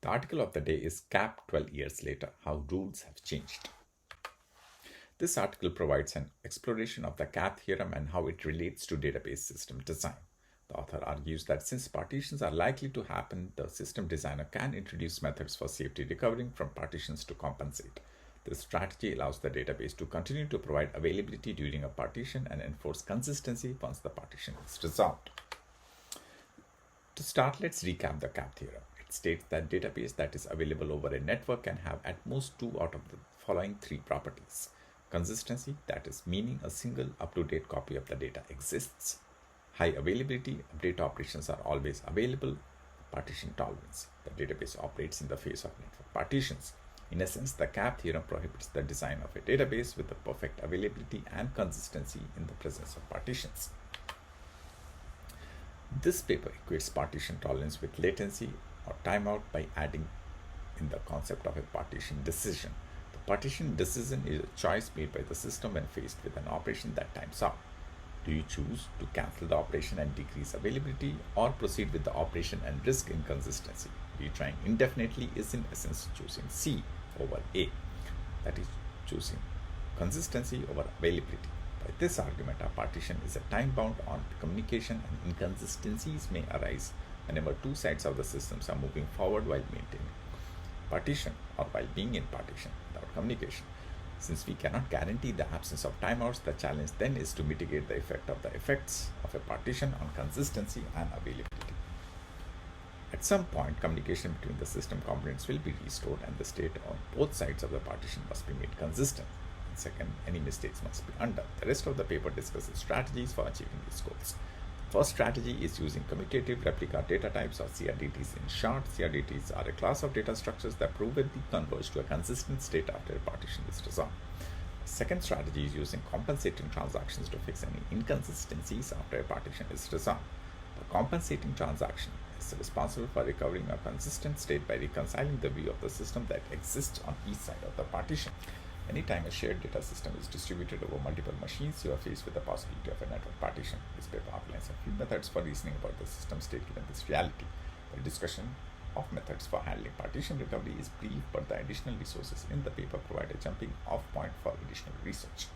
The article of the day is CAP 12 years later, how rules have changed. This article provides an exploration of the CAP theorem and how it relates to database system design. The author argues that since partitions are likely to happen, the system designer can introduce methods for safety recovering from partitions to compensate. This strategy allows the database to continue to provide availability during a partition and enforce consistency once the partition is resolved. To start, let's recap the CAP theorem. It states that database that is available over a network can have at most two out of the following three properties. Consistency, that is, meaning a single up-to-date copy of the data exists. High availability, update operations are always available. Partition tolerance, the database operates in the face of network partitions. In essence, the CAP theorem prohibits the design of a database with the perfect availability and consistency in the presence of partitions. This paper equates partition tolerance with latency or timeout by adding in the concept of a partition decision. The partition decision is a choice made by the system when faced with an operation that times out. Do you choose to cancel the operation and decrease availability, or proceed with the operation and risk inconsistency? Retrying indefinitely is in essence choosing C over A, that is, choosing consistency over availability. By this argument, a partition is a time bound on communication, and inconsistencies may arise whenever two sides of the systems are moving forward while maintaining partition or while being in partition without communication. Since we cannot guarantee the absence of timeouts, the challenge then is to mitigate the effect of the effects of a partition on consistency and availability. At some point, communication between the system components will be restored and the state on both sides of the partition must be made consistent. And second, any mistakes must be undone. The rest of the paper discusses strategies for achieving these goals. The first strategy is using commutative replica data types, or CRDTs. In short, CRDTs are a class of data structures that provably converge to a consistent state after a partition is resolved. The second strategy is using compensating transactions to fix any inconsistencies after a partition is resolved. The compensating transaction is responsible for recovering a consistent state by reconciling the view of the system that exists on each side of the partition. Anytime a shared data system is distributed over multiple machines, you are faced with the possibility of a network partition. This paper outlines a few methods for reasoning about the system state given this reality. The discussion of methods for handling partition recovery is brief, but the additional resources in the paper provide a jumping off point for additional research.